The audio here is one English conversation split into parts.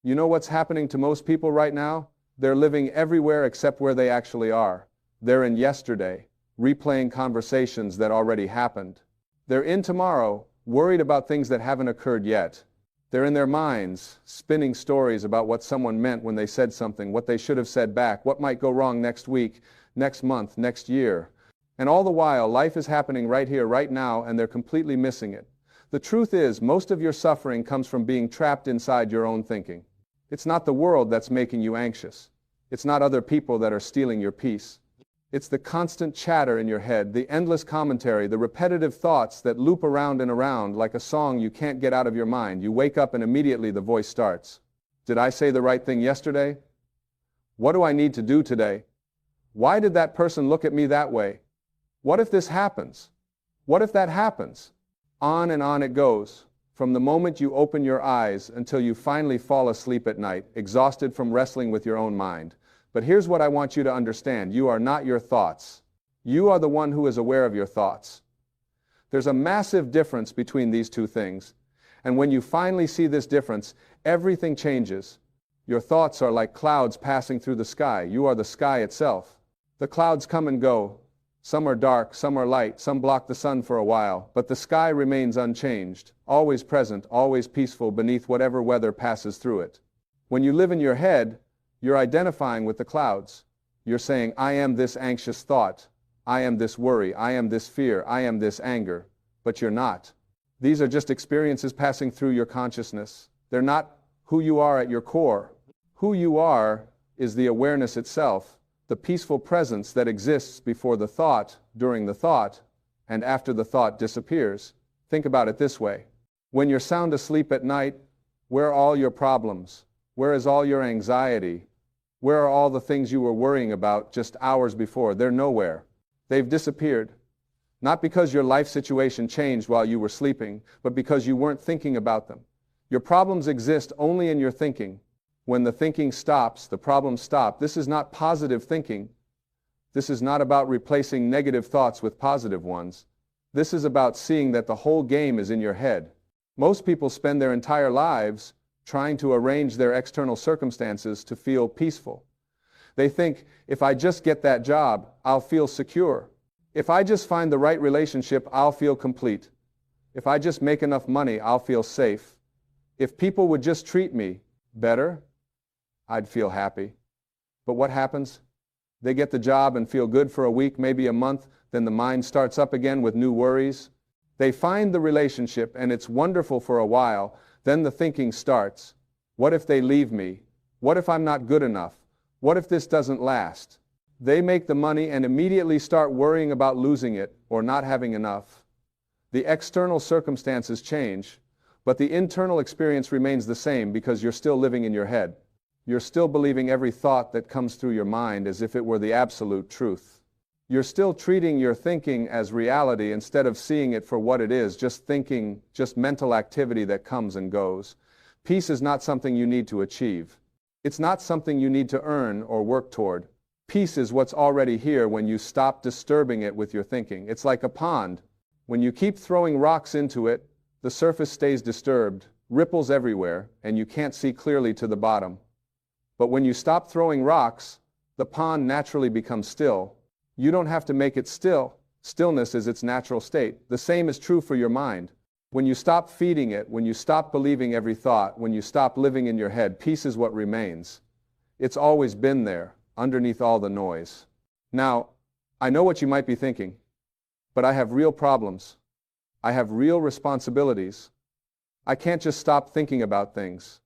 You know what's happening to most people right now? They're living everywhere except where they actually are. They're in yesterday, replaying conversations that already happened. They're in tomorrow, worried about things that haven't occurred yet. They're in their minds, spinning stories about what someone meant when they said something, what they should have said back, what might go wrong next week, next month, next year. And all the while, life is happening right here, right now, and they're completely missing it. The truth is, most of your suffering comes from being trapped inside your own thinking. It's not the world that's making you anxious. It's not other people that are stealing your peace. It's the constant chatter in your head, the endless commentary, the repetitive thoughts that loop around and around like a song you can't get out of your mind. You wake up and immediately the voice starts. Did I say the right thing yesterday? What do I need to do today? Why did that person look at me that way? What if this happens? What if that happens? On and on it goes, from the moment you open your eyes until you finally fall asleep at night, exhausted from wrestling with your own mind. But here's what I want you to understand. You are not your thoughts. You are the one who is aware of your thoughts. There's a massive difference between these two things. And when you finally see this difference, everything changes. Your thoughts are like clouds passing through the sky. You are the sky itself. The clouds come and go. Some are dark, some are light, some block the sun for a while, but the sky remains unchanged, always present, always peaceful beneath whatever weather passes through it. When you live in your head, you're identifying with the clouds. You're saying, I am this anxious thought. I am this worry. I am this fear. I am this anger. But you're not. These are just experiences passing through your consciousness. They're not who you are at your core. Who you are is the awareness itself, the peaceful presence that exists before the thought, during the thought, and after the thought disappears. Think about it this way. When you're sound asleep at night, where are all your problems? Where is all your anxiety? Where are all the things you were worrying about just hours before? They're nowhere. They've disappeared. Not because your life situation changed while you were sleeping, but because you weren't thinking about them. Your problems exist only in your thinking. When the thinking stops, the problems stop. This is not positive thinking. This is not about replacing negative thoughts with positive ones. This is about seeing that the whole game is in your head. Most people spend their entire lives trying to arrange their external circumstances to feel peaceful. They think, if I just get that job, I'll feel secure. If I just find the right relationship, I'll feel complete. If I just make enough money, I'll feel safe. If people would just treat me better, I'd feel happy. But what happens? They get the job and feel good for a week, maybe a month, then the mind starts up again with new worries. They find the relationship and it's wonderful for a while. Then the thinking starts. What if they leave me? What if I'm not good enough? What if this doesn't last? They make the money and immediately start worrying about losing it or not having enough. The external circumstances change, but the internal experience remains the same because you're still living in your head. You're still believing every thought that comes through your mind as if it were the absolute truth. You're still treating your thinking as reality instead of seeing it for what it is, just thinking, just mental activity that comes and goes. Peace is not something you need to achieve. It's not something you need to earn or work toward. Peace is what's already here when you stop disturbing it with your thinking. It's like a pond. When you keep throwing rocks into it, the surface stays disturbed, ripples everywhere, and you can't see clearly to the bottom. But when you stop throwing rocks, the pond naturally becomes still. You don't have to make it still. Stillness is its natural state. The same is true for your mind. When you stop feeding it, when you stop believing every thought, when you stop living in your head, peace is what remains. It's always been there, underneath all the noise. Now, I know what you might be thinking, but I have real problems. I have real responsibilities. I can't just stop thinking about things.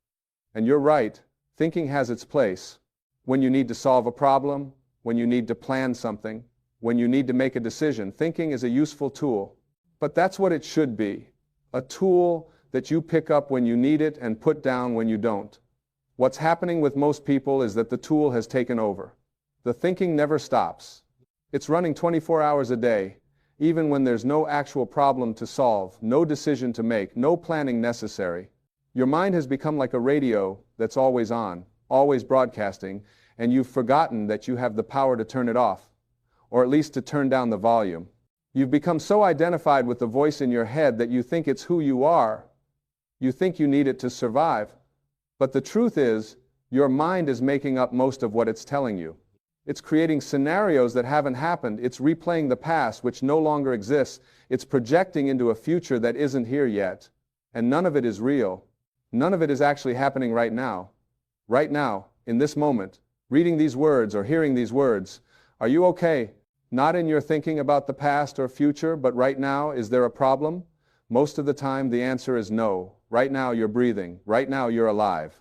And you're right, thinking has its place. When you need to solve a problem, when you need to plan something, when you need to make a decision, thinking is a useful tool. But that's what it should be, a tool that you pick up when you need it and put down when you don't. What's happening with most people is that the tool has taken over. The thinking never stops. It's running 24 hours a day, even when there's no actual problem to solve, no decision to make, no planning necessary. Your mind has become like a radio that's always on, always broadcasting, and you've forgotten that you have the power to turn it off, or at least to turn down the volume. You've become so identified with the voice in your head that you think it's who you are. You think you need it to survive. But the truth is, your mind is making up most of what it's telling you. It's creating scenarios that haven't happened. It's replaying the past, which no longer exists. It's projecting into a future that isn't here yet. And none of it is real. None of it is actually happening right now. Right now, in this moment, reading these words or hearing these words. Are you okay? Not in your thinking about the past or future, but right now, is there a problem? Most of the time, the answer is no. Right now, you're breathing. Right now, you're alive.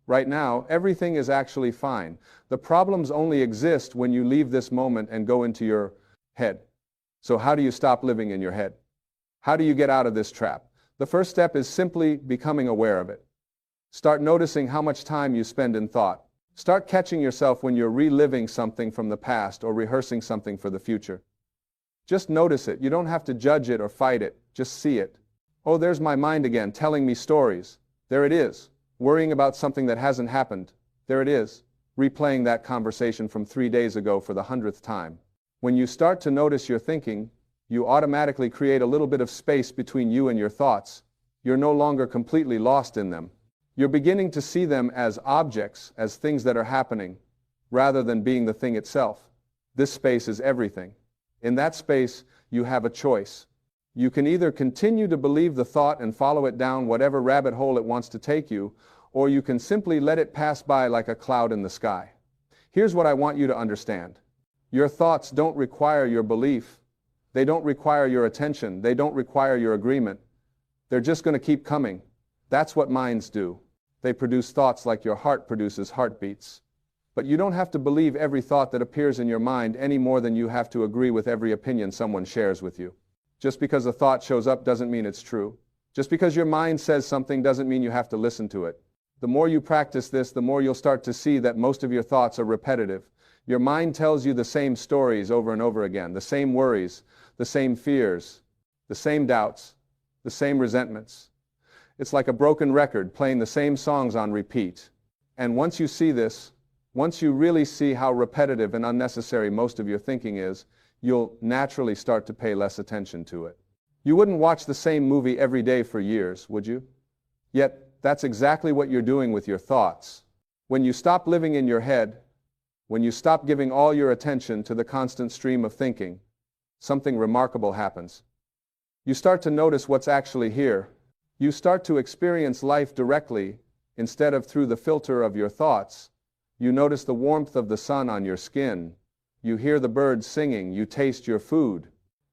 Right now, everything is actually fine. The problems only exist when you leave this moment and go into your head. So how do you stop living in your head? How do you get out of this trap? The first step is simply becoming aware of it. Start noticing how much time you spend in thought. Start catching yourself when you're reliving something from the past or rehearsing something for the future. Just notice it. You don't have to judge it or fight it. Just see it. Oh, there's my mind again, telling me stories. There it is. Worrying about something that hasn't happened. There it is. Replaying that conversation from 3 days ago for the 100th time. When you start to notice your thinking, you automatically create a little bit of space between you and your thoughts. You're no longer completely lost in them. You're beginning to see them as objects, as things that are happening, rather than being the thing itself. This space is everything. In that space, you have a choice. You can either continue to believe the thought and follow it down whatever rabbit hole it wants to take you, or you can simply let it pass by like a cloud in the sky. Here's what I want you to understand. Your thoughts don't require your belief. They don't require your attention. They don't require your agreement. They're just going to keep coming. That's what minds do. They produce thoughts like your heart produces heartbeats. But you don't have to believe every thought that appears in your mind any more than you have to agree with every opinion someone shares with you. Just because a thought shows up doesn't mean it's true. Just because your mind says something doesn't mean you have to listen to it. The more you practice this, the more you'll start to see that most of your thoughts are repetitive. Your mind tells you the same stories over and over again, the same worries, the same fears, the same doubts, the same resentments. It's like a broken record playing the same songs on repeat. And once you see this, once you really see how repetitive and unnecessary most of your thinking is, you'll naturally start to pay less attention to it. You wouldn't watch the same movie every day for years, would you? Yet, that's exactly what you're doing with your thoughts. When you stop living in your head, when you stop giving all your attention to the constant stream of thinking, something remarkable happens. You start to notice what's actually here. You start to experience life directly instead of through the filter of your thoughts. You notice the warmth of the sun on your skin. You hear the birds singing. You taste your food.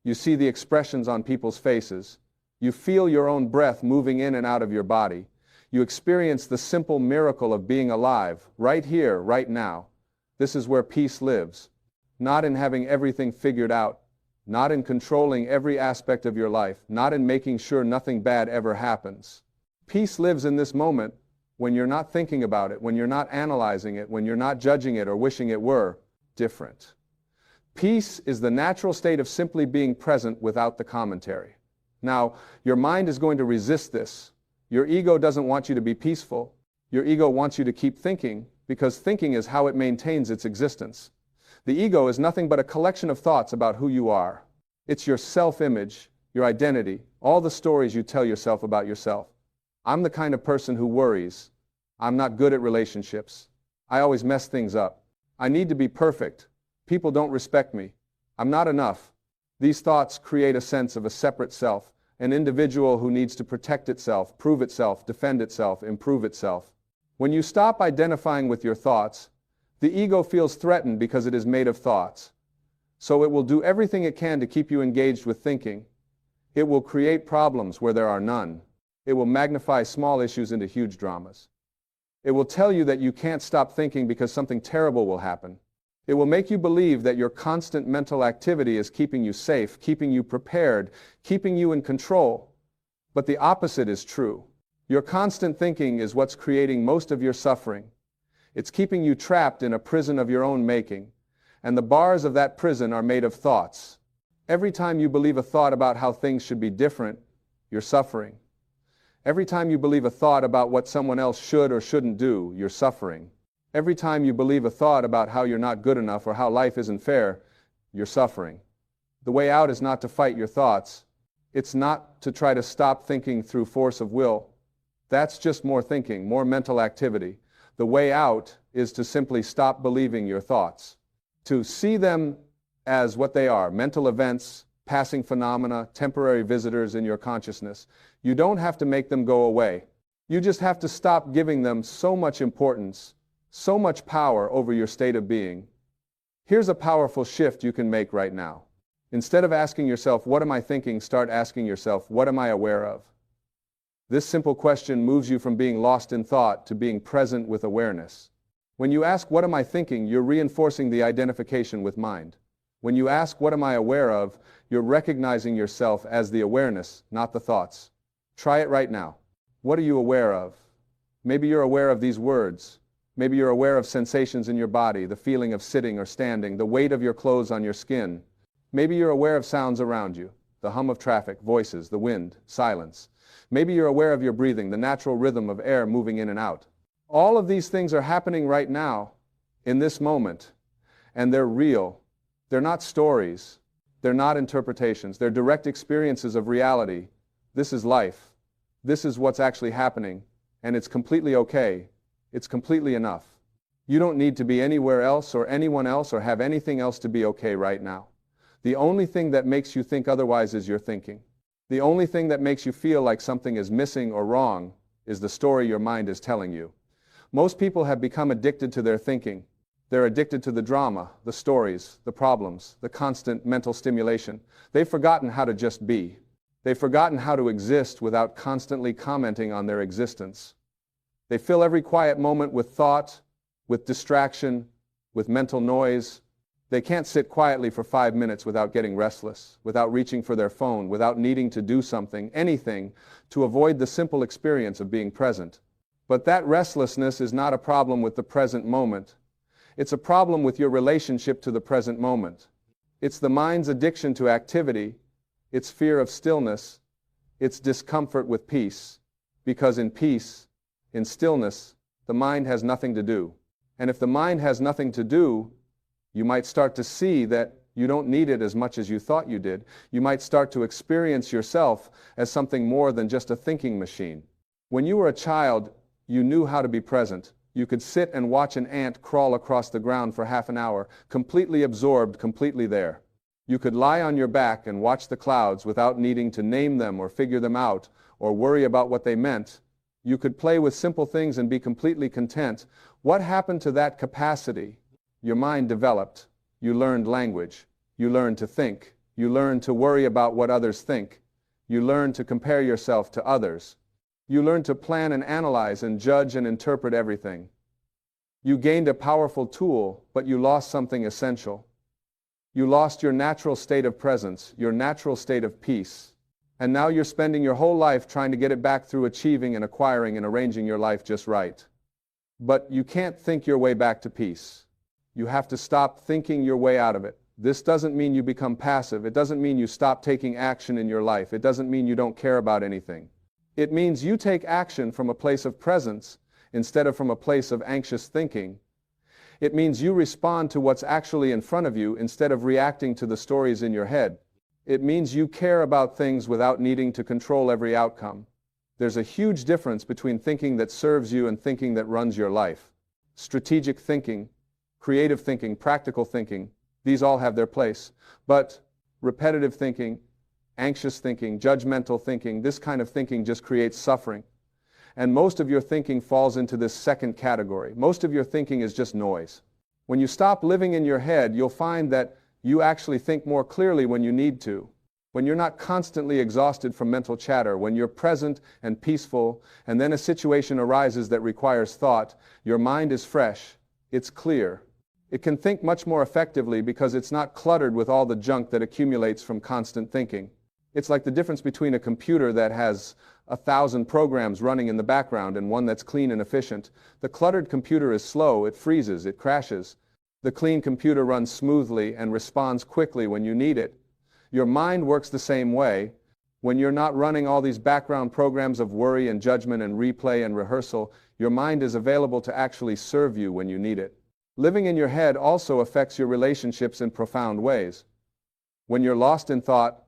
You see the expressions on people's faces. You feel your own breath moving in and out of your body. You experience the simple miracle of being alive, right here, right now. This is where peace lives. Not in having everything figured out, not in controlling every aspect of your life, not in making sure nothing bad ever happens. Peace lives in this moment when you're not thinking about it, when you're not analyzing it, when you're not judging it or wishing it were different. Peace is the natural state of simply being present without the commentary. Now, your mind is going to resist this. Your ego doesn't want you to be peaceful. Your ego wants you to keep thinking, because thinking is how it maintains its existence. The ego is nothing but a collection of thoughts about who you are. It's your self-image, your identity, all the stories you tell yourself about yourself. I'm the kind of person who worries. I'm not good at relationships. I always mess things up. I need to be perfect. People don't respect me. I'm not enough. These thoughts create a sense of a separate self, an individual who needs to protect itself, prove itself, defend itself, improve itself. When you stop identifying with your thoughts, the ego feels threatened because it is made of thoughts. So it will do everything it can to keep you engaged with thinking. It will create problems where there are none. It will magnify small issues into huge dramas. It will tell you that you can't stop thinking because something terrible will happen. It will make you believe that your constant mental activity is keeping you safe, keeping you prepared, keeping you in control. But the opposite is true. Your constant thinking is what's creating most of your suffering. It's keeping you trapped in a prison of your own making, and the bars of that prison are made of thoughts. Every time you believe a thought about how things should be different, you're suffering. Every time you believe a thought about what someone else should or shouldn't do, you're suffering. Every time you believe a thought about how you're not good enough or how life isn't fair, you're suffering. The way out is not to fight your thoughts. It's not to try to stop thinking through force of will. That's just more thinking, more mental activity. The way out is to simply stop believing your thoughts, to see them as what they are, mental events, passing phenomena, temporary visitors in your consciousness. You don't have to make them go away. You just have to stop giving them so much importance, so much power over your state of being. Here's a powerful shift you can make right now. Instead of asking yourself, what am I thinking? Start asking yourself, what am I aware of? This simple question moves you from being lost in thought to being present with awareness. When you ask, what am I thinking? You're reinforcing the identification with mind. When you ask, what am I aware of? You're recognizing yourself as the awareness, not the thoughts. Try it right now. What are you aware of? Maybe you're aware of these words. Maybe you're aware of sensations in your body, the feeling of sitting or standing, the weight of your clothes on your skin. Maybe you're aware of sounds around you, the hum of traffic, voices, the wind, silence. Maybe you're aware of your breathing, the natural rhythm of air moving in and out. All of these things are happening right now, in this moment, and they're real. They're not stories. They're not interpretations. They're direct experiences of reality. This is life. This is what's actually happening, and it's completely okay. It's completely enough. You don't need to be anywhere else or anyone else or have anything else to be okay right now. The only thing that makes you think otherwise is your thinking. The only thing that makes you feel like something is missing or wrong is the story your mind is telling you. Most people have become addicted to their thinking. They're addicted to the drama, the stories, the problems, the constant mental stimulation. They've forgotten how to just be. They've forgotten how to exist without constantly commenting on their existence. They fill every quiet moment with thought, with distraction, with mental noise. They can't sit quietly for 5 minutes without getting restless, without reaching for their phone, without needing to do something, anything, to avoid the simple experience of being present. But that restlessness is not a problem with the present moment. It's a problem with your relationship to the present moment. It's the mind's addiction to activity, its fear of stillness, its discomfort with peace. Because in peace, in stillness, the mind has nothing to do. And if the mind has nothing to do, you might start to see that you don't need it as much as you thought you did. You might start to experience yourself as something more than just a thinking machine. When you were a child, you knew how to be present. You could sit and watch an ant crawl across the ground for half an hour, completely absorbed, completely there. You could lie on your back and watch the clouds without needing to name them or figure them out or worry about what they meant. You could play with simple things and be completely content. What happened to that capacity? Your mind developed. You learned language. You learned to think. You learned to worry about what others think. You learned to compare yourself to others. You learned to plan and analyze and judge and interpret everything. You gained a powerful tool, but you lost something essential. You lost your natural state of presence, your natural state of peace. And now you're spending your whole life trying to get it back through achieving and acquiring and arranging your life just right. But you can't think your way back to peace. You have to stop thinking your way out of it. This doesn't mean you become passive. It doesn't mean you stop taking action in your life. It doesn't mean you don't care about anything. It means you take action from a place of presence instead of from a place of anxious thinking. It means you respond to what's actually in front of you instead of reacting to the stories in your head. It means you care about things without needing to control every outcome. There's a huge difference between thinking that serves you and thinking that runs your life. Strategic thinking, creative thinking, practical thinking, these all have their place. But repetitive thinking, anxious thinking, judgmental thinking, this kind of thinking just creates suffering. And most of your thinking falls into this second category. Most of your thinking is just noise. When you stop living in your head, you'll find that you actually think more clearly when you need to. When you're not constantly exhausted from mental chatter, when you're present and peaceful, and then a situation arises that requires thought, your mind is fresh, it's clear. It can think much more effectively because it's not cluttered with all the junk that accumulates from constant thinking. It's like the difference between a computer that has 1,000 programs running in the background and one that's clean and efficient. The cluttered computer is slow, it freezes, it crashes. The clean computer runs smoothly and responds quickly when you need it. Your mind works the same way. When you're not running all these background programs of worry and judgment and replay and rehearsal, your mind is available to actually serve you when you need it. Living in your head also affects your relationships in profound ways. When you're lost in thought,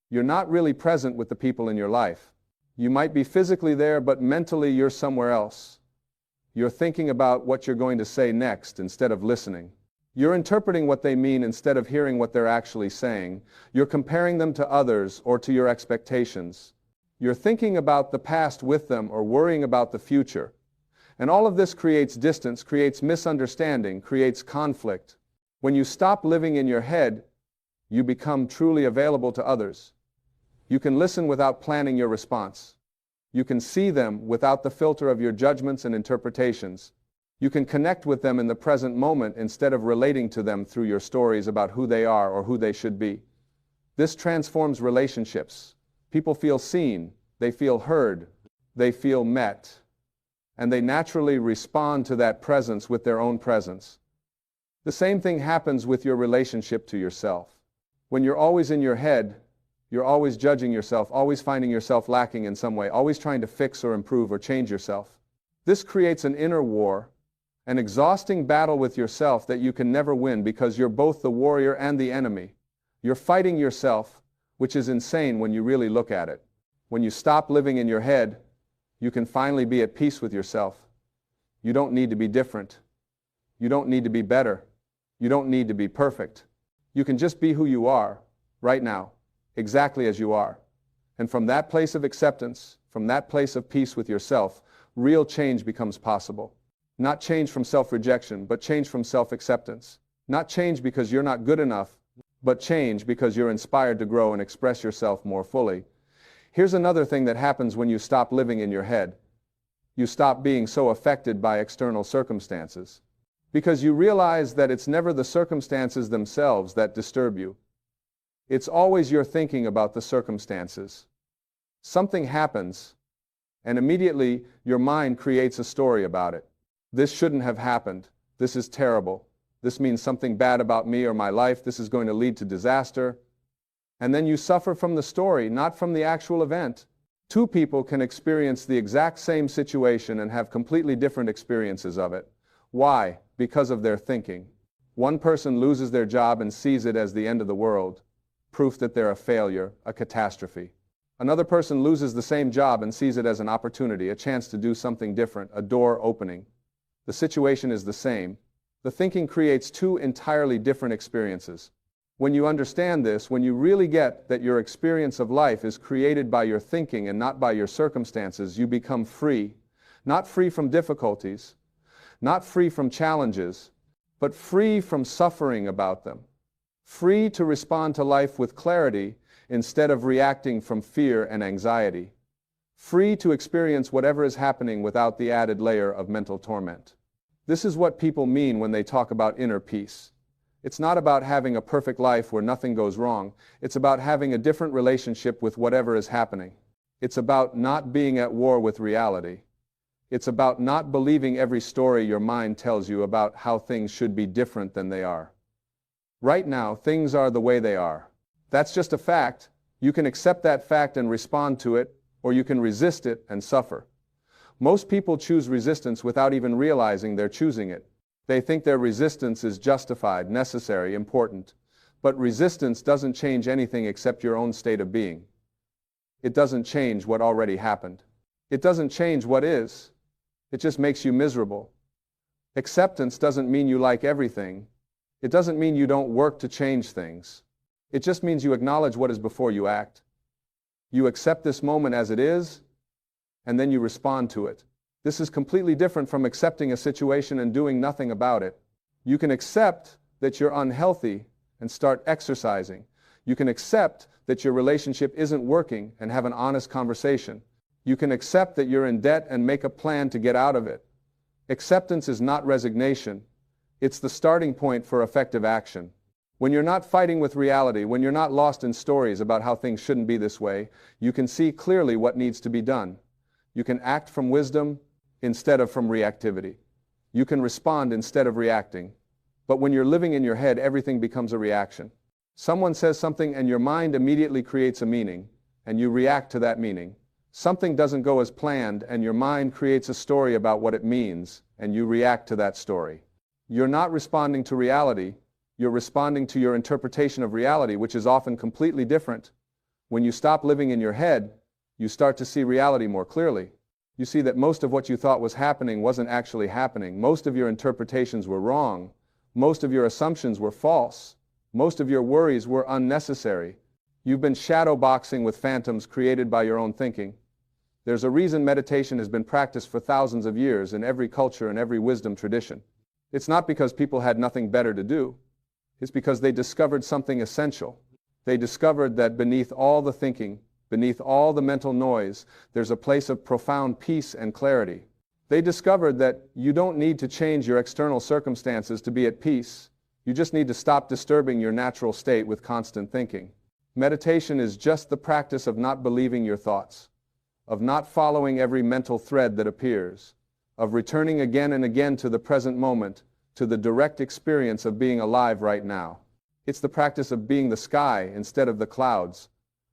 you're not really present with the people in your life. You might be physically there, but mentally you're somewhere else. You're thinking about what you're going to say next instead of listening. You're interpreting what they mean instead of hearing what they're actually saying. You're comparing them to others or to your expectations. You're thinking about the past with them or worrying about the future. And all of this creates distance, creates misunderstanding, creates conflict. When you stop living in your head, you become truly available to others. You can listen without planning your response. You can see them without the filter of your judgments and interpretations. You can connect with them in the present moment instead of relating to them through your stories about who they are or who they should be. This transforms relationships. People feel seen, they feel heard, they feel met, and they naturally respond to that presence with their own presence. The same thing happens with your relationship to yourself. When you're always in your head, you're always judging yourself, always finding yourself lacking in some way, always trying to fix or improve or change yourself. This creates an inner war, an exhausting battle with yourself that you can never win because you're both the warrior and the enemy. You're fighting yourself, which is insane when you really look at it. When you stop living in your head, you can finally be at peace with yourself. You don't need to be different. You don't need to be better. You don't need to be perfect. You can just be who you are, right now, exactly as you are. And from that place of acceptance, from that place of peace with yourself, real change becomes possible. Not change from self-rejection, but change from self-acceptance. Not change because you're not good enough, but change because you're inspired to grow and express yourself more fully. Here's another thing that happens when you stop living in your head. You stop being so affected by external circumstances. Because you realize that it's never the circumstances themselves that disturb you. It's always your thinking about the circumstances. Something happens, and immediately your mind creates a story about it. This shouldn't have happened. This is terrible. This means something bad about me or my life. This is going to lead to disaster. And then you suffer from the story, not from the actual event. Two people can experience the exact same situation and have completely different experiences of it. Why? Because of their thinking. One person loses their job and sees it as the end of the world, proof that they're a failure, a catastrophe. Another person loses the same job and sees it as an opportunity, a chance to do something different, a door opening. The situation is the same. The thinking creates two entirely different experiences. When you understand this, when you really get that your experience of life is created by your thinking and not by your circumstances, you become free. Not free from difficulties, not free from challenges, but free from suffering about them. Free to respond to life with clarity instead of reacting from fear and anxiety. Free to experience whatever is happening without the added layer of mental torment. This is what people mean when they talk about inner peace. It's not about having a perfect life where nothing goes wrong. It's about having a different relationship with whatever is happening. It's about not being at war with reality. It's about not believing every story your mind tells you about how things should be different than they are. Right now, things are the way they are. That's just a fact. You can accept that fact and respond to it, or you can resist it and suffer. Most people choose resistance without even realizing they're choosing it. They think their resistance is justified, necessary, important. But resistance doesn't change anything except your own state of being. It doesn't change what already happened. It doesn't change what is. It just makes you miserable. Acceptance doesn't mean you like everything. It doesn't mean you don't work to change things. It just means you acknowledge what is before you act. You accept this moment as it is, and then you respond to it. This is completely different from accepting a situation and doing nothing about it. You can accept that you're unhealthy and start exercising. You can accept that your relationship isn't working and have an honest conversation. You can accept that you're in debt and make a plan to get out of it. Acceptance is not resignation. It's the starting point for effective action. When you're not fighting with reality, when you're not lost in stories about how things shouldn't be this way, you can see clearly what needs to be done. You can act from wisdom instead of from reactivity. You can respond instead of reacting. But when you're living in your head, everything becomes a reaction. Someone says something and your mind immediately creates a meaning, and you react to that meaning. Something doesn't go as planned, and your mind creates a story about what it means, and you react to that story. You're not responding to reality. You're responding to your interpretation of reality, which is often completely different. When you stop living in your head, You start to see reality more clearly. You see that most of what you thought was happening wasn't actually happening. Most of your interpretations were wrong. Most of your assumptions were false. Most of your worries were unnecessary. You've been shadow boxing with phantoms created by your own thinking. There's a reason meditation has been practiced for thousands of years in every culture and every wisdom tradition. It's not because people had nothing better to do. It's because they discovered something essential. They discovered that beneath all the thinking, beneath all the mental noise, there's a place of profound peace and clarity. They discovered that you don't need to change your external circumstances to be at peace. You just need to stop disturbing your natural state with constant thinking. Meditation is just the practice of not believing your thoughts, of not following every mental thread that appears, of returning again and again to the present moment, to the direct experience of being alive right now. It's the practice of being the sky instead of the clouds,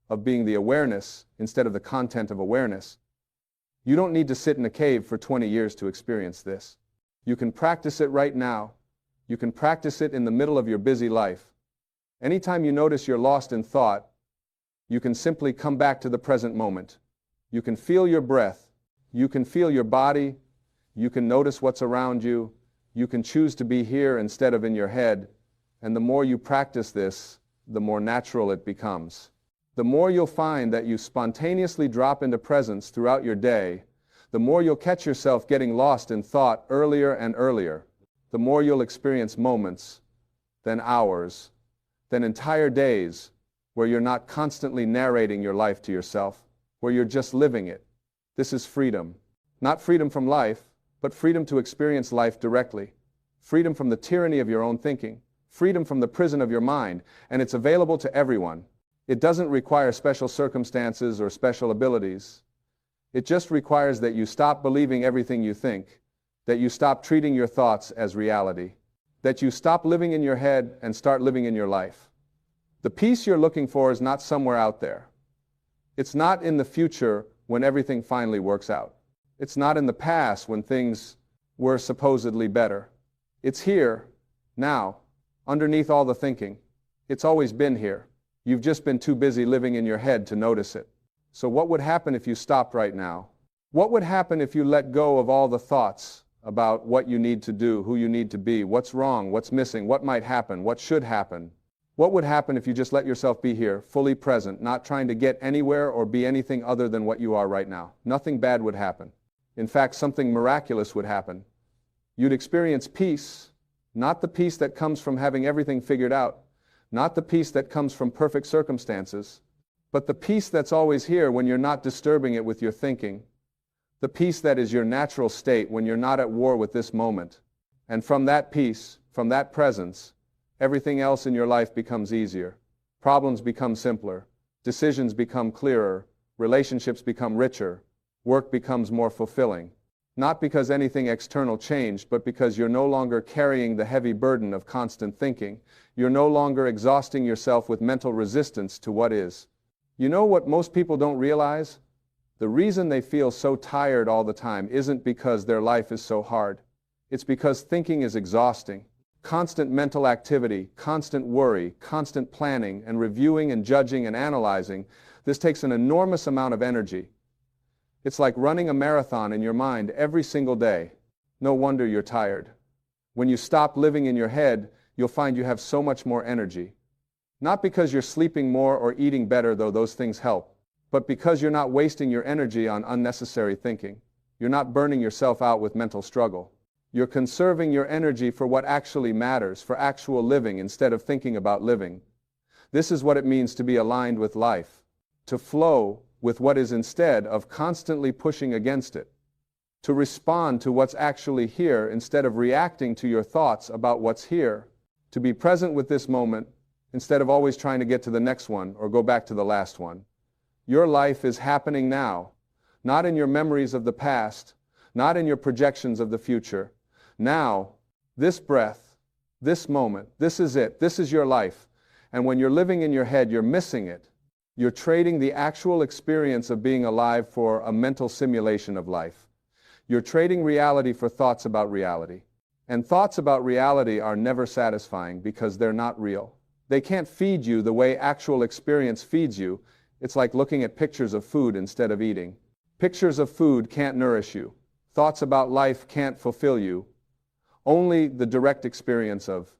of being the awareness instead of the content of awareness. You don't need to sit in a cave for 20 years to experience this. You can practice it right now. You can practice it in the middle of your busy life. Anytime you notice you're lost in thought, you can simply come back to the present moment. You can feel your breath. You can feel your body. You can notice what's around you. You can choose to be here instead of in your head. And the more you practice this, the more natural it becomes. The more you'll find that you spontaneously drop into presence throughout your day, the more you'll catch yourself getting lost in thought earlier and earlier. The more you'll experience moments, then hours, then entire days where you're not constantly narrating your life to yourself, where you're just living it. This is freedom. Not freedom from life, but freedom to experience life directly. Freedom from the tyranny of your own thinking. Freedom from the prison of your mind, and it's available to everyone. It doesn't require special circumstances or special abilities. It just requires that you stop believing everything you think, that you stop treating your thoughts as reality, that you stop living in your head and start living in your life. The peace you're looking for is not somewhere out there. It's not in the future when everything finally works out. It's not in the past when things were supposedly better. It's here, now, underneath all the thinking. It's always been here. You've just been too busy living in your head to notice it. So what would happen if you stopped right now? What would happen if you let go of all the thoughts about what you need to do, who you need to be, what's wrong, what's missing, what might happen, what should happen? What would happen if you just let yourself be here, fully present, not trying to get anywhere or be anything other than what you are right now? Nothing bad would happen. In fact, something miraculous would happen. You'd experience peace, not the peace that comes from having everything figured out, not the peace that comes from perfect circumstances, but the peace that's always here when you're not disturbing it with your thinking, the peace that is your natural state when you're not at war with this moment. And from that peace, from that presence, everything else in your life becomes easier. Problems become simpler. Decisions become clearer. Relationships become richer. Work becomes more fulfilling. Not because anything external changed, but because you're no longer carrying the heavy burden of constant thinking. You're no longer exhausting yourself with mental resistance to what is. You know what most people don't realize? The reason they feel so tired all the time isn't because their life is so hard. It's because thinking is exhausting. Constant mental activity, constant worry, constant planning and reviewing and judging and analyzing, this takes an enormous amount of energy. It's like running a marathon in your mind every single day. No wonder you're tired. When you stop living in your head, you'll find you have so much more energy. Not because you're sleeping more or eating better, though those things help, but because you're not wasting your energy on unnecessary thinking. You're not burning yourself out with mental struggle. You're conserving your energy for what actually matters, for actual living instead of thinking about living. This is what it means to be aligned with life, to flow with what is instead of constantly pushing against it, to respond to what's actually here instead of reacting to your thoughts about what's here, to be present with this moment instead of always trying to get to the next one or go back to the last one. Your life is happening now, not in your memories of the past, not in your projections of the future. Now, this breath, this moment, this is it, this is your life. And when you're living in your head, you're missing it. You're trading the actual experience of being alive for a mental simulation of life. You're trading reality for thoughts about reality. And thoughts about reality are never satisfying because they're not real. They can't feed you the way actual experience feeds you, It's like looking at pictures of food instead of eating. Pictures of food can't nourish you. Thoughts about life can't fulfill you. Only the direct experience of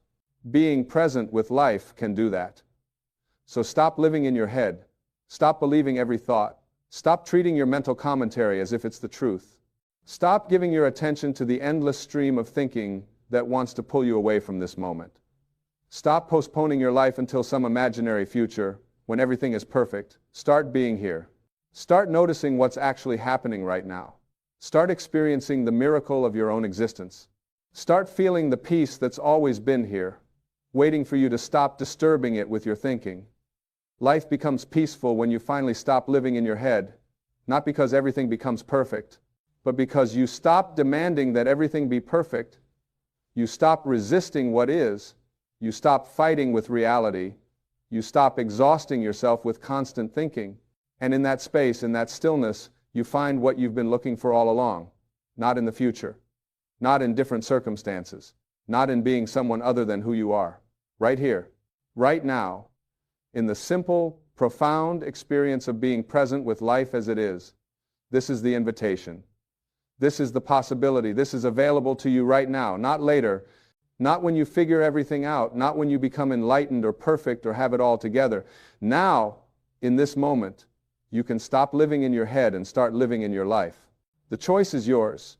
being present with life can do that. So stop living in your head. Stop believing every thought. Stop treating your mental commentary as if it's the truth. Stop giving your attention to the endless stream of thinking that wants to pull you away from this moment. Stop postponing your life until some imaginary future when everything is perfect. Start being here. Start noticing what's actually happening right now. Start experiencing the miracle of your own existence. Start feeling the peace that's always been here, waiting for you to stop disturbing it with your thinking. Life becomes peaceful when you finally stop living in your head, not because everything becomes perfect, but because you stop demanding that everything be perfect. You stop resisting what is. You stop fighting with reality. You stop exhausting yourself with constant thinking. And in that space, in that stillness, you find what you've been looking for all along. Not in the future. Not in different circumstances. Not in being someone other than who you are. Right here. Right now. In the simple, profound experience of being present with life as it is. This is the invitation. This is the possibility. This is available to you right now, not later. Not when you figure everything out, not when you become enlightened or perfect or have it all together. Now, in this moment, you can stop living in your head and start living in your life. The choice is yours.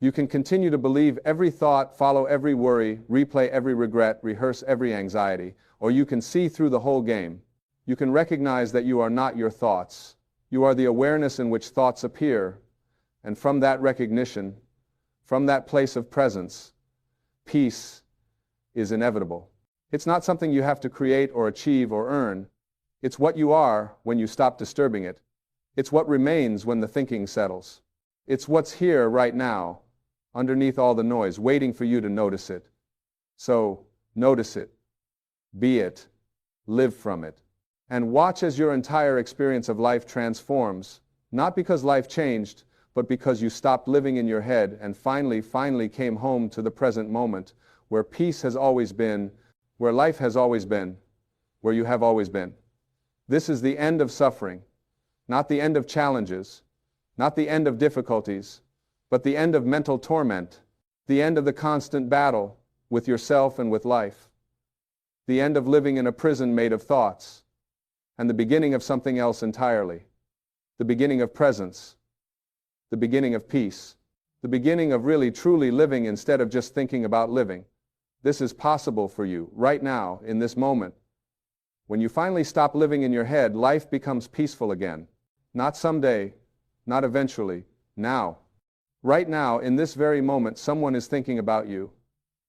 You can continue to believe every thought, follow every worry, replay every regret, rehearse every anxiety, or you can see through the whole game. You can recognize that you are not your thoughts. You are the awareness in which thoughts appear, and from that recognition, from that place of presence, peace is inevitable. It's not something you have to create or achieve or earn. It's what you are when you stop disturbing it. It's what remains when the thinking settles. It's what's here right now, underneath all the noise, waiting for you to notice it. So, notice it. Be it. Live from it. And watch as your entire experience of life transforms, not because life changed, but because you stopped living in your head and finally came home to the present moment, where peace has always been, where life has always been, where you have always been. This is the end of suffering, not the end of challenges, not the end of difficulties, but the end of mental torment, the end of the constant battle with yourself and with life, the end of living in a prison made of thoughts, and the beginning of something else entirely, the beginning of presence, the beginning of peace, the beginning of really truly living instead of just thinking about living. This is possible for you right now, in this moment. When you finally stop living in your head, life becomes peaceful again. Not someday, not eventually, now. Right now, in this very moment, someone is thinking about you.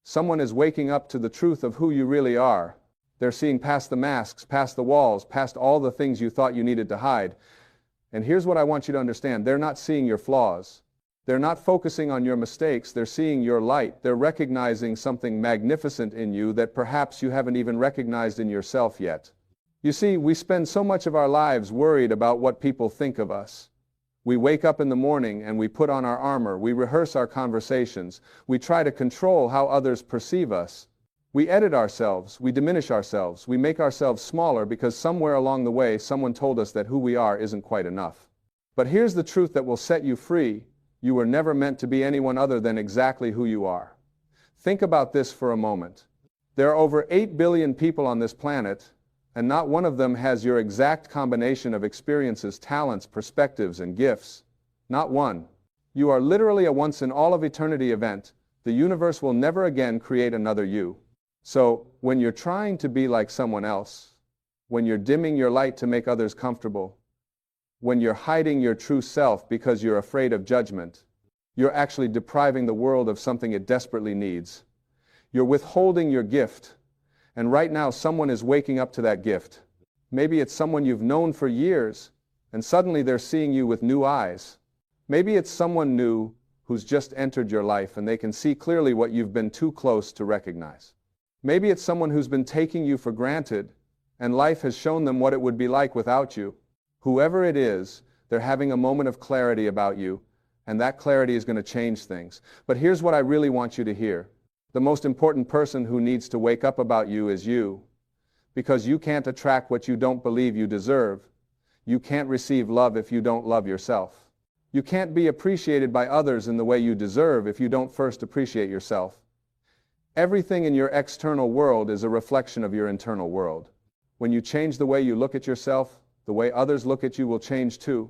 Someone is waking up to the truth of who you really are. They're seeing past the masks, past the walls, past all the things you thought you needed to hide. And here's what I want you to understand. They're not seeing your flaws. They're not focusing on your mistakes. They're seeing your light. They're recognizing something magnificent in you that perhaps you haven't even recognized in yourself yet. You see, we spend so much of our lives worried about what people think of us. We wake up in the morning and we put on our armor. We rehearse our conversations. We try to control how others perceive us. We edit ourselves. We diminish ourselves. We make ourselves smaller because somewhere along the way someone told us that who we are isn't quite enough. But here's the truth that will set you free. You were never meant to be anyone other than exactly who you are. Think about this for a moment. There are over 8 billion people on this planet, and not one of them has your exact combination of experiences, talents, perspectives, and gifts. Not one. You are literally a once-in-all-of-eternity event. The universe will never again create another you. So, when you're trying to be like someone else, when you're dimming your light to make others comfortable, when you're hiding your true self because you're afraid of judgment, you're actually depriving the world of something it desperately needs. You're withholding your gift. And right now, someone is waking up to that gift. Maybe it's someone you've known for years, and suddenly they're seeing you with new eyes. Maybe it's someone new who's just entered your life, and they can see clearly what you've been too close to recognize. Maybe it's someone who's been taking you for granted, and life has shown them what it would be like without you. Whoever it is, they're having a moment of clarity about you, and that clarity is going to change things. But here's what I really want you to hear. The most important person who needs to wake up about you is you, because you can't attract what you don't believe you deserve. You can't receive love if you don't love yourself. You can't be appreciated by others in the way you deserve if you don't first appreciate yourself. Everything in your external world is a reflection of your internal world. When you change the way you look at yourself, the way others look at you will change too.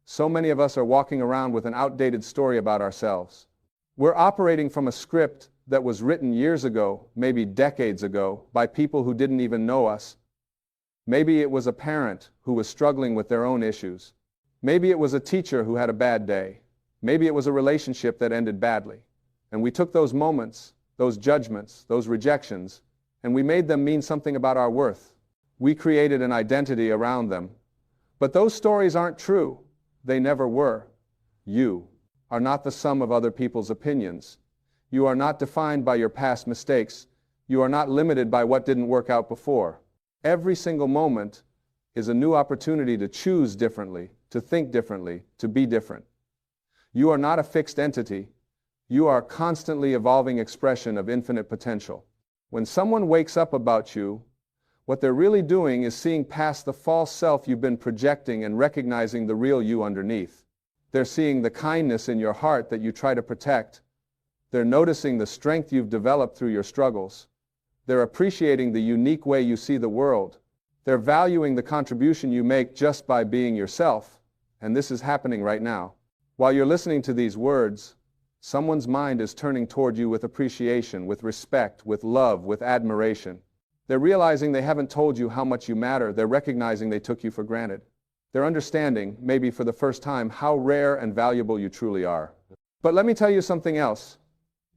So many of us are walking around with an outdated story about ourselves. We're operating from a script that was written years ago, maybe decades ago, by people who didn't even know us. Maybe it was a parent who was struggling with their own issues. Maybe it was a teacher who had a bad day. Maybe it was a relationship that ended badly. And we took those moments, those judgments, those rejections, and we made them mean something about our worth. We created an identity around them. But those stories aren't true. They never were. You are not the sum of other people's opinions. You are not defined by your past mistakes. You are not limited by what didn't work out before. Every single moment is a new opportunity to choose differently, to think differently, to be different. You are not a fixed entity. You are a constantly evolving expression of infinite potential. When someone wakes up about you, what they're really doing is seeing past the false self you've been projecting and recognizing the real you underneath. They're seeing the kindness in your heart that you try to protect. They're noticing the strength you've developed through your struggles. They're appreciating the unique way you see the world. They're valuing the contribution you make just by being yourself. And this is happening right now. While you're listening to these words, someone's mind is turning toward you with appreciation, with respect, with love, with admiration. They're realizing they haven't told you how much you matter. They're recognizing they took you for granted. They're understanding, maybe for the first time, how rare and valuable you truly are. But let me tell you something else.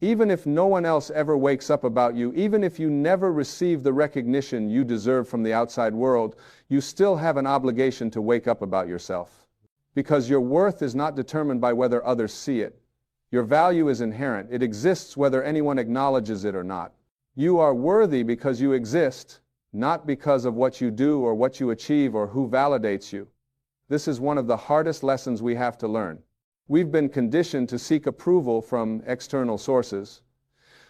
Even if no one else ever wakes up about you, even if you never receive the recognition you deserve from the outside world, you still have an obligation to wake up about yourself. Because your worth is not determined by whether others see it. Your value is inherent. It exists whether anyone acknowledges it or not. You are worthy because you exist, not because of what you do or what you achieve or who validates you. This is one of the hardest lessons we have to learn. We've been conditioned to seek approval from external sources.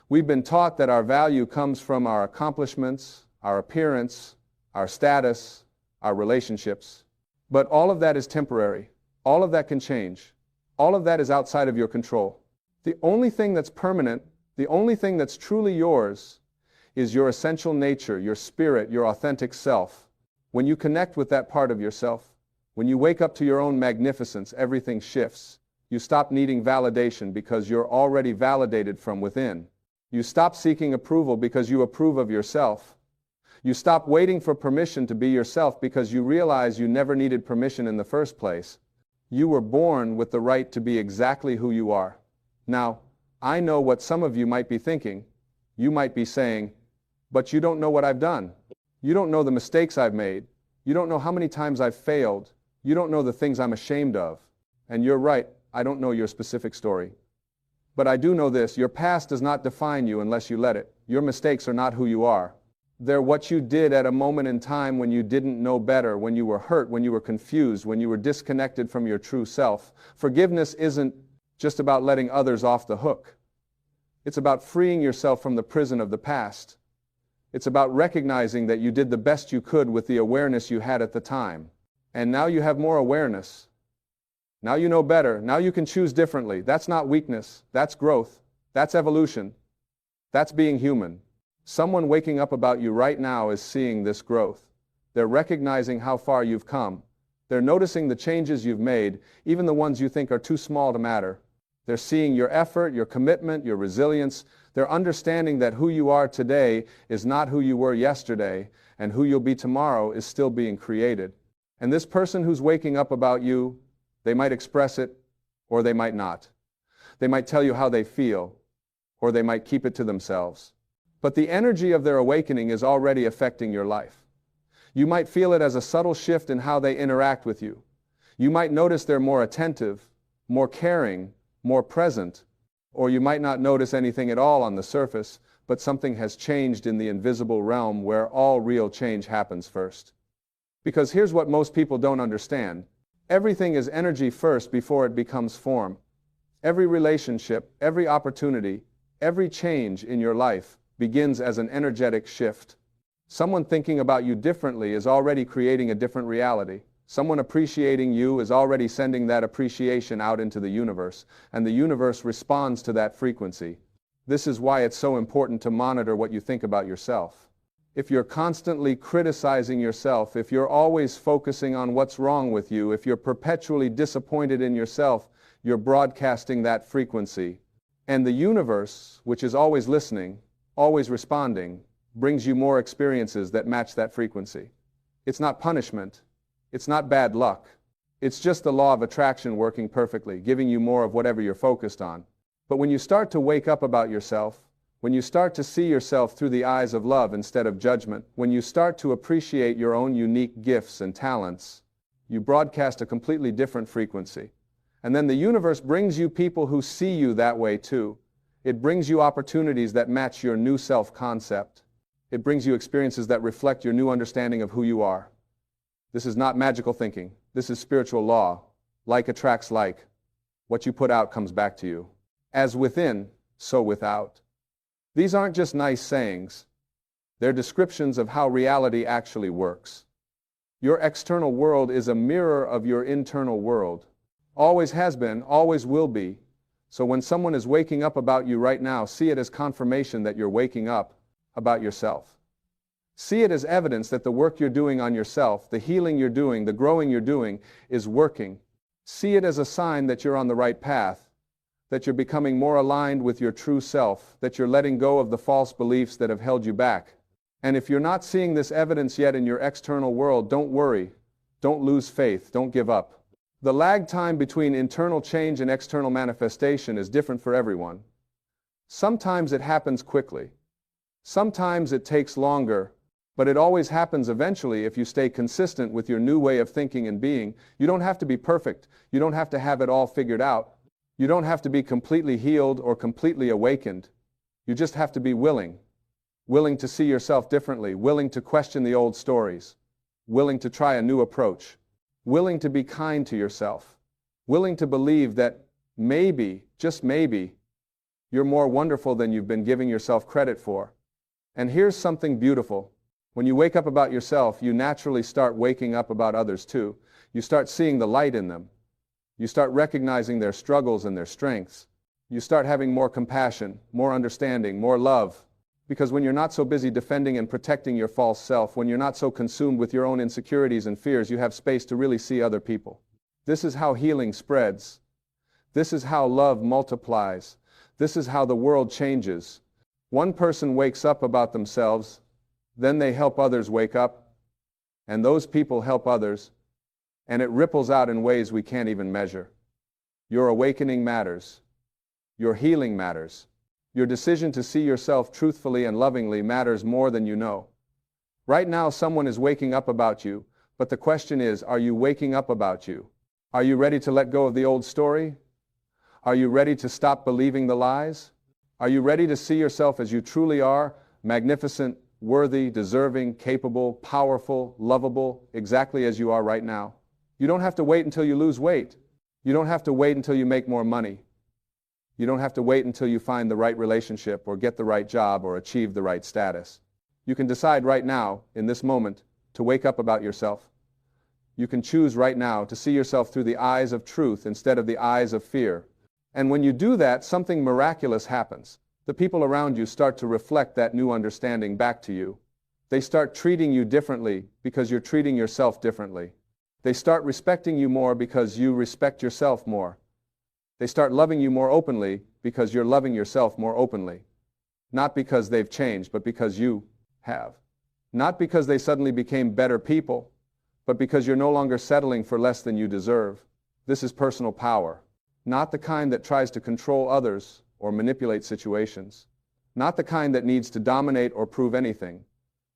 We've been taught that our value comes from our accomplishments, our appearance, our status, our relationships. But all of that is temporary. All of that can change. All of that is outside of your control. The only thing that's permanent, the only thing that's truly yours, is your essential nature, your spirit, your authentic self. When you connect with that part of yourself, when you wake up to your own magnificence, everything shifts. You stop needing validation because you're already validated from within. You stop seeking approval because you approve of yourself. You stop waiting for permission to be yourself because you realize you never needed permission in the first place. You were born with the right to be exactly who you are. Now, I know what some of you might be thinking. You might be saying, but you don't know what I've done. You don't know the mistakes I've made. You don't know how many times I've failed. You don't know the things I'm ashamed of. And you're right, I don't know your specific story. But I do know this, your past does not define you unless you let it. Your mistakes are not who you are. They're what you did at a moment in time when you didn't know better, when you were hurt, when you were confused, when you were disconnected from your true self. Forgiveness isn't just about letting others off the hook. It's about freeing yourself from the prison of the past. It's about recognizing that you did the best you could with the awareness you had at the time. And now you have more awareness. Now you know better. Now you can choose differently. That's not weakness. That's growth. That's evolution. That's being human. Someone waking up about you right now is seeing this growth. They're recognizing how far you've come. They're noticing the changes you've made, even the ones you think are too small to matter. They're seeing your effort, your commitment, your resilience. They're understanding that who you are today is not who you were yesterday, and who you'll be tomorrow is still being created. And this person who's waking up about you, they might express it, or they might not. They might tell you how they feel, or they might keep it to themselves. But the energy of their awakening is already affecting your life. You might feel it as a subtle shift in how they interact with you. You might notice they're more attentive, more caring, more present, or you might not notice anything at all on the surface, but something has changed in the invisible realm where all real change happens first. Because here's what most people don't understand. Everything is energy first before it becomes form. Every relationship, every opportunity, every change in your life begins as an energetic shift. Someone thinking about you differently is already creating a different reality. Someone appreciating you is already sending that appreciation out into the universe, and the universe responds to that frequency. This is why it's so important to monitor what you think about yourself. If you're constantly criticizing yourself, if you're always focusing on what's wrong with you, if you're perpetually disappointed in yourself, you're broadcasting that frequency. And the universe, which is always listening, always responding, brings you more experiences that match that frequency. It's not punishment. It's not bad luck. It's just the law of attraction working perfectly, giving you more of whatever you're focused on. But when you start to wake up about yourself, when you start to see yourself through the eyes of love instead of judgment, when you start to appreciate your own unique gifts and talents, you broadcast a completely different frequency. And then the universe brings you people who see you that way too. It brings you opportunities that match your new self-concept. It brings you experiences that reflect your new understanding of who you are. This is not magical thinking. This is spiritual law. Like attracts like. What you put out comes back to you. As within, so without. These aren't just nice sayings. They're descriptions of how reality actually works. Your external world is a mirror of your internal world. Always has been, always will be. So when someone is waking up about you right now, see it as confirmation that you're waking up about yourself. See it as evidence that the work you're doing on yourself, the healing you're doing, the growing you're doing, is working. See it as a sign that you're on the right path, that you're becoming more aligned with your true self, that you're letting go of the false beliefs that have held you back. And if you're not seeing this evidence yet in your external world, don't worry. Don't lose faith. Don't give up. The lag time between internal change and external manifestation is different for everyone. Sometimes it happens quickly. Sometimes it takes longer, but it always happens eventually if you stay consistent with your new way of thinking and being. You don't have to be perfect. You don't have to have it all figured out. You don't have to be completely healed or completely awakened. You just have to be willing. Willing to see yourself differently, willing to question the old stories, willing to try a new approach, willing to be kind to yourself, willing to believe that maybe, just maybe, you're more wonderful than you've been giving yourself credit for. And here's something beautiful. When you wake up about yourself, you naturally start waking up about others too. You start seeing the light in them. You start recognizing their struggles and their strengths. You start having more compassion, more understanding, more love. Because when you're not so busy defending and protecting your false self, when you're not so consumed with your own insecurities and fears, you have space to really see other people. This is how healing spreads. This is how love multiplies. This is how the world changes. One person wakes up about themselves, then they help others wake up, and those people help others, and it ripples out in ways we can't even measure. Your awakening matters. Your healing matters. Your decision to see yourself truthfully and lovingly matters more than you know. Right now, someone is waking up about you, but the question is, are you waking up about you? Are you ready to let go of the old story? Are you ready to stop believing the lies? Are you ready to see yourself as you truly are, magnificent, worthy, deserving, capable, powerful, lovable, exactly as you are right now? You don't have to wait until you lose weight. You don't have to wait until you make more money. You don't have to wait until you find the right relationship or get the right job or achieve the right status. You can decide right now, in this moment, to wake up about yourself. You can choose right now to see yourself through the eyes of truth instead of the eyes of fear. And when you do that, something miraculous happens. The people around you start to reflect that new understanding back to you. They start treating you differently because you're treating yourself differently. They start respecting you more because you respect yourself more. They start loving you more openly because you're loving yourself more openly. Not because they've changed, but because you have. Not because they suddenly became better people, but because you're no longer settling for less than you deserve. This is personal power. Not the kind that tries to control others or manipulate situations. Not the kind that needs to dominate or prove anything,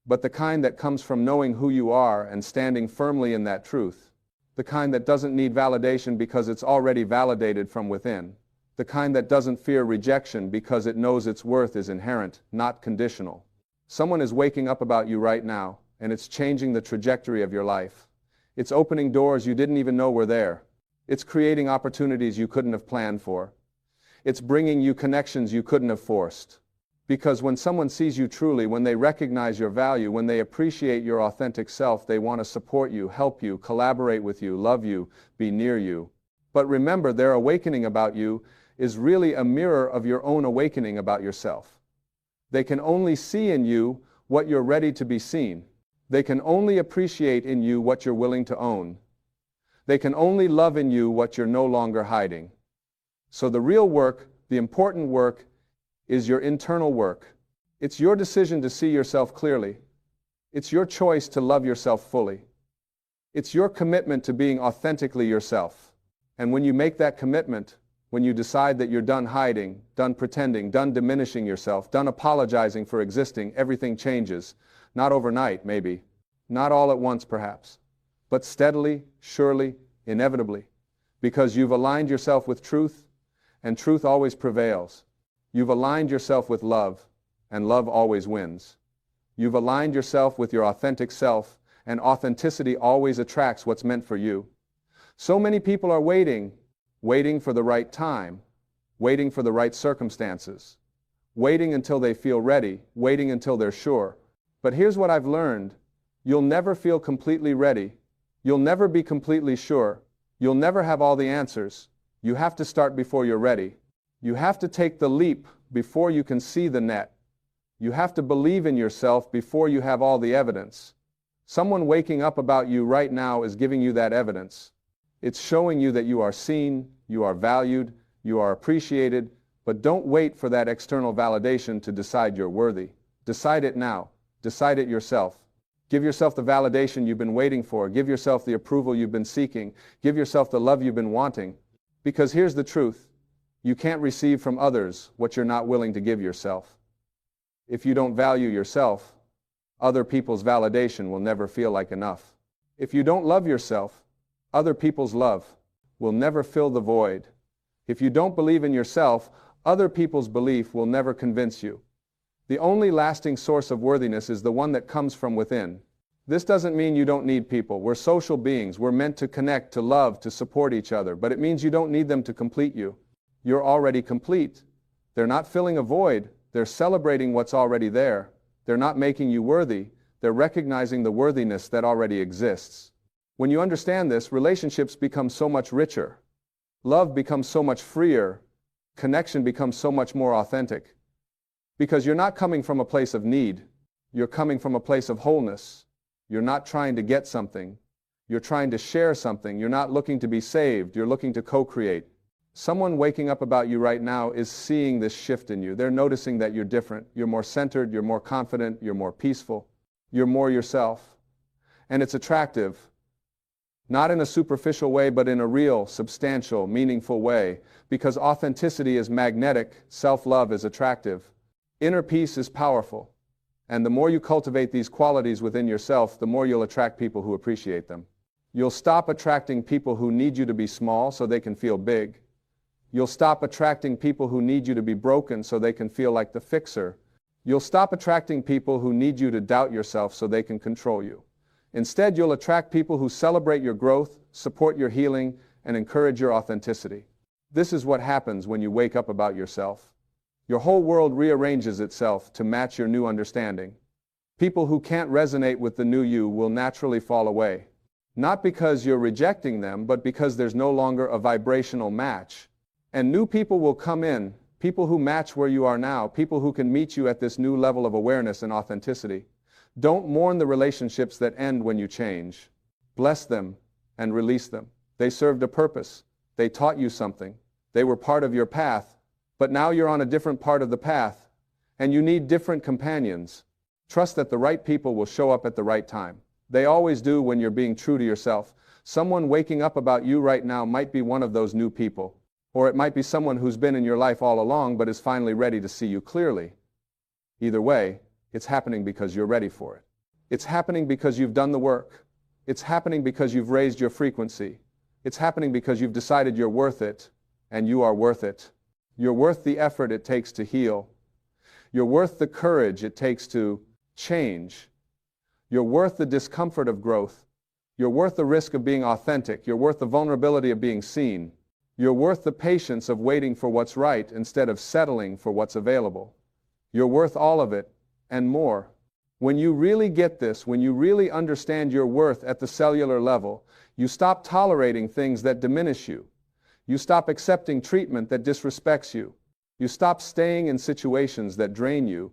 but the kind that comes from knowing who you are and standing firmly in that truth. The kind that doesn't need validation because it's already validated from within. The kind that doesn't fear rejection because it knows its worth is inherent, not conditional. Someone is waking up about you right now, and it's changing the trajectory of your life. It's opening doors you didn't even know were there. It's creating opportunities you couldn't have planned for. It's bringing you connections you couldn't have forced. Because when someone sees you truly, when they recognize your value, when they appreciate your authentic self, they want to support you, help you, collaborate with you, love you, be near you. But remember, their awakening about you is really a mirror of your own awakening about yourself. They can only see in you what you're ready to be seen. They can only appreciate in you what you're willing to own. They can only love in you what you're no longer hiding. So the real work, the important work, is your internal work. It's your decision to see yourself clearly. It's your choice to love yourself fully. It's your commitment to being authentically yourself. And when you make that commitment, when you decide that you're done hiding, done pretending, done diminishing yourself, done apologizing for existing, everything changes. Not overnight, maybe. Not all at once, perhaps. But steadily, surely, inevitably. Because you've aligned yourself with truth, and truth always prevails. You've aligned yourself with love, and love always wins. You've aligned yourself with your authentic self, and authenticity always attracts what's meant for you. So many people are waiting for the right time, waiting for the right circumstances, waiting until they feel ready, waiting until they're sure. But here's what I've learned. You'll never feel completely ready. You'll never be completely sure. You'll never have all the answers. You have to start before you're ready. You have to take the leap before you can see the net. You have to believe in yourself before you have all the evidence. Someone waking up about you right now is giving you that evidence. It's showing you that you are seen, you are valued, you are appreciated, but don't wait for that external validation to decide you're worthy. Decide it now. Decide it yourself. Give yourself the validation you've been waiting for. Give yourself the approval you've been seeking. Give yourself the love you've been wanting. Because here's the truth. You can't receive from others what you're not willing to give yourself. If you don't value yourself, other people's validation will never feel like enough. If you don't love yourself, other people's love will never fill the void. If you don't believe in yourself, other people's belief will never convince you. The only lasting source of worthiness is the one that comes from within. This doesn't mean you don't need people. We're social beings. We're meant to connect, to love, to support each other. But it means you don't need them to complete you. You're already complete. They're not filling a void. They're celebrating what's already there. They're not making you worthy. They're recognizing the worthiness that already exists. When you understand this, relationships become so much richer. Love becomes so much freer. Connection becomes so much more authentic. Because you're not coming from a place of need. You're coming from a place of wholeness. You're not trying to get something. You're trying to share something. You're not looking to be saved. You're looking to co-create. Someone waking up about you right now is seeing this shift in you. They're noticing that you're different. You're more centered. You're more confident. You're more peaceful. You're more yourself. And it's attractive. Not in a superficial way, but in a real, substantial, meaningful way. Because authenticity is magnetic. Self-love is attractive. Inner peace is powerful. And the more you cultivate these qualities within yourself, the more you'll attract people who appreciate them. You'll stop attracting people who need you to be small so they can feel big. You'll stop attracting people who need you to be broken so they can feel like the fixer. You'll stop attracting people who need you to doubt yourself so they can control you. Instead, you'll attract people who celebrate your growth, support your healing, and encourage your authenticity. This is what happens when you wake up about yourself. Your whole world rearranges itself to match your new understanding. People who can't resonate with the new you will naturally fall away. Not because you're rejecting them, but because there's no longer a vibrational match. And new people will come in, people who match where you are now, people who can meet you at this new level of awareness and authenticity. Don't mourn the relationships that end when you change. Bless them and release them. They served a purpose. They taught you something. They were part of your path. But now you're on a different part of the path, and you need different companions. Trust that the right people will show up at the right time. They always do when you're being true to yourself. Someone waking up about you right now might be one of those new people. Or it might be someone who's been in your life all along but is finally ready to see you clearly. Either way, it's happening because you're ready for it. It's happening because you've done the work. It's happening because you've raised your frequency. It's happening because you've decided you're worth it, and you are worth it. You're worth the effort it takes to heal. You're worth the courage it takes to change. You're worth the discomfort of growth. You're worth the risk of being authentic. You're worth the vulnerability of being seen. You're worth the patience of waiting for what's right instead of settling for what's available. You're worth all of it, and more. When you really get this, when you really understand your worth at the cellular level, you stop tolerating things that diminish you. You stop accepting treatment that disrespects you. You stop staying in situations that drain you,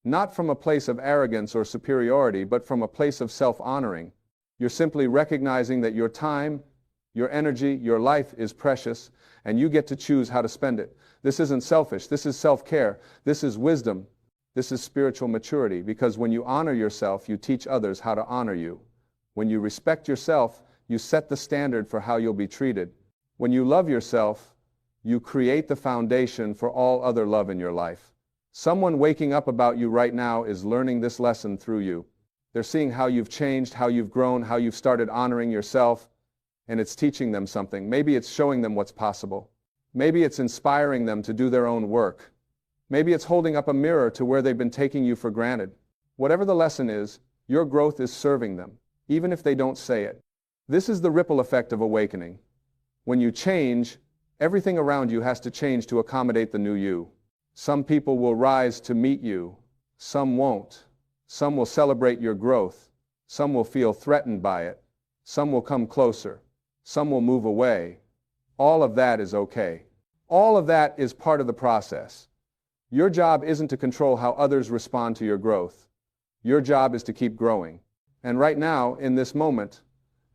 not from a place of arrogance or superiority, but from a place of self-honoring. You're simply recognizing that your time, your energy, your life is precious, and you get to choose how to spend it. This isn't selfish. This is self-care. This is wisdom. This is spiritual maturity, because when you honor yourself, you teach others how to honor you. When you respect yourself, you set the standard for how you'll be treated. When you love yourself, you create the foundation for all other love in your life. Someone waking up about you right now is learning this lesson through you. They're seeing how you've changed, how you've grown, how you've started honoring yourself, and it's teaching them something. Maybe it's showing them what's possible. Maybe it's inspiring them to do their own work. Maybe it's holding up a mirror to where they've been taking you for granted. Whatever the lesson is, your growth is serving them, even if they don't say it. This is the ripple effect of awakening. When you change, everything around you has to change to accommodate the new you. Some people will rise to meet you. Some won't. Some will celebrate your growth. Some will feel threatened by it. Some will come closer. Some will move away. All of that is okay. All of that is part of the process. Your job isn't to control how others respond to your growth. Your job is to keep growing. And right now, in this moment,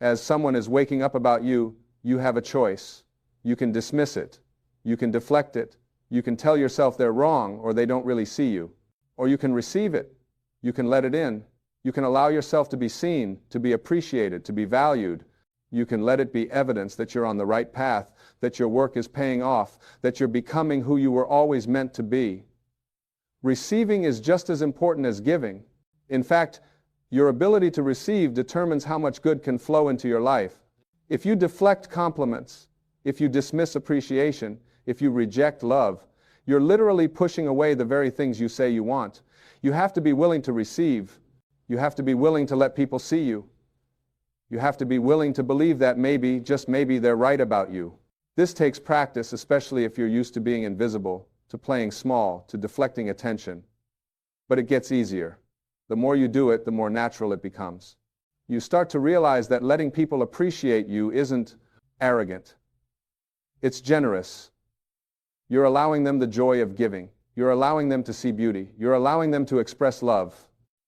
as someone is waking up about you, you have a choice. You can dismiss it. You can deflect it. You can tell yourself they're wrong or they don't really see you. Or you can receive it. You can let it in. You can allow yourself to be seen, to be appreciated, to be valued. You can let it be evidence that you're on the right path, that your work is paying off, that you're becoming who you were always meant to be. Receiving is just as important as giving. In fact, your ability to receive determines how much good can flow into your life. If you deflect compliments, if you dismiss appreciation, if you reject love, you're literally pushing away the very things you say you want. You have to be willing to receive. You have to be willing to let people see you. You have to be willing to believe that maybe, just maybe, they're right about you. This takes practice, especially if you're used to being invisible, to playing small, to deflecting attention. But it gets easier. The more you do it, the more natural it becomes. You start to realize that letting people appreciate you isn't arrogant. It's generous. You're allowing them the joy of giving. You're allowing them to see beauty. You're allowing them to express love.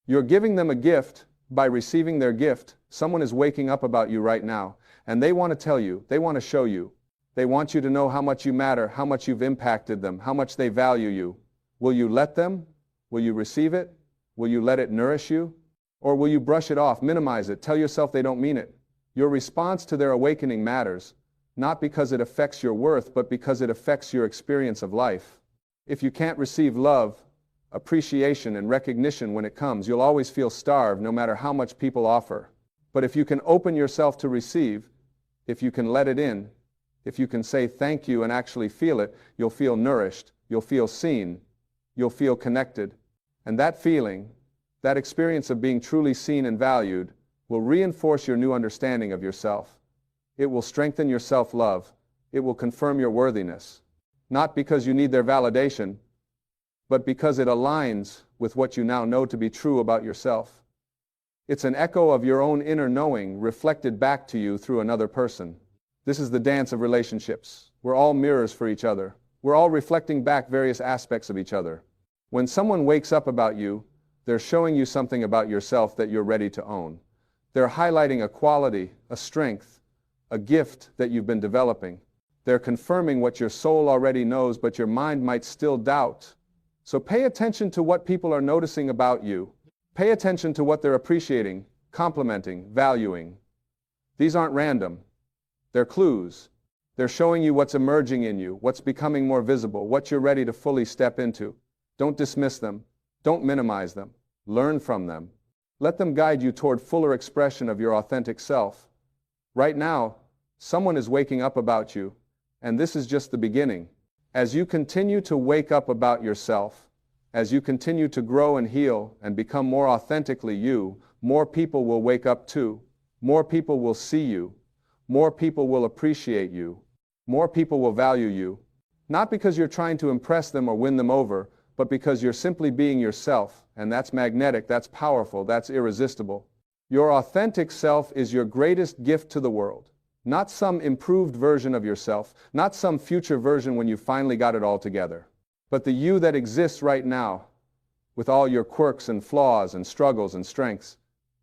You're giving them a gift by receiving their gift. Someone is waking up about you right now, and they want to tell you, they want to show you. They want you to know how much you matter, how much you've impacted them, how much they value you. Will you let them? Will you receive it? Will you let it nourish you? Or will you brush it off, minimize it, tell yourself they don't mean it? Your response to their awakening matters, not because it affects your worth, but because it affects your experience of life. If you can't receive love, appreciation, and recognition when it comes, you'll always feel starved no matter how much people offer. But if you can open yourself to receive, if you can let it in, if you can say thank you and actually feel it, you'll feel nourished, you'll feel seen, you'll feel connected. And that feeling, that experience of being truly seen and valued, will reinforce your new understanding of yourself. It will strengthen your self-love. It will confirm your worthiness. Not because you need their validation, but because it aligns with what you now know to be true about yourself. It's an echo of your own inner knowing reflected back to you through another person. This is the dance of relationships. We're all mirrors for each other. We're all reflecting back various aspects of each other. When someone wakes up about you, they're showing you something about yourself that you're ready to own. They're highlighting a quality, a strength, a gift that you've been developing. They're confirming what your soul already knows, but your mind might still doubt. So pay attention to what people are noticing about you. Pay attention to what they're appreciating, complimenting, valuing. These aren't random. They're clues. They're showing you what's emerging in you, what's becoming more visible, what you're ready to fully step into. Don't dismiss them. Don't minimize them. Learn from them. Let them guide you toward fuller expression of your authentic self. Right now, someone is waking up about you, and this is just the beginning. As you continue to wake up about yourself, as you continue to grow and heal and become more authentically you, more people will wake up too. More people will see you. More people will appreciate you. More people will value you. Not because you're trying to impress them or win them over, but because you're simply being yourself, and that's magnetic, that's powerful, that's irresistible. Your authentic self is your greatest gift to the world. Not some improved version of yourself, not some future version when you finally got it all together, but the you that exists right now, with all your quirks and flaws and struggles and strengths.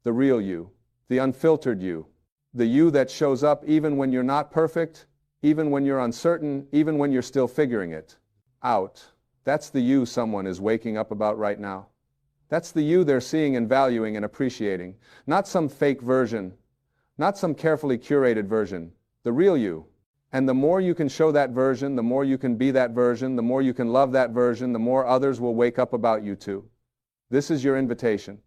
The real you, the unfiltered you, the you that shows up even when you're not perfect, even when you're uncertain, even when you're still figuring it out. That's the you someone is waking up about right now. That's the you they're seeing and valuing and appreciating. Not some fake version, not some carefully curated version, the real you. And the more you can show that version, the more you can be that version, the more you can love that version, the more others will wake up about you too. This is your invitation.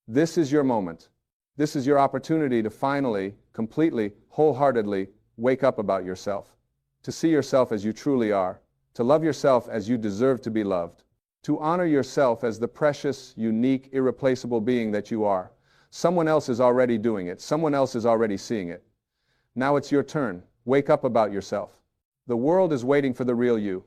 This is your moment. This is your opportunity to finally, completely, wholeheartedly wake up about yourself. To see yourself as you truly are. To love yourself as you deserve to be loved. To honor yourself as the precious, unique, irreplaceable being that you are. Someone else is already doing it. Someone else is already seeing it. Now it's your turn. Wake up about yourself. The world is waiting for the real you.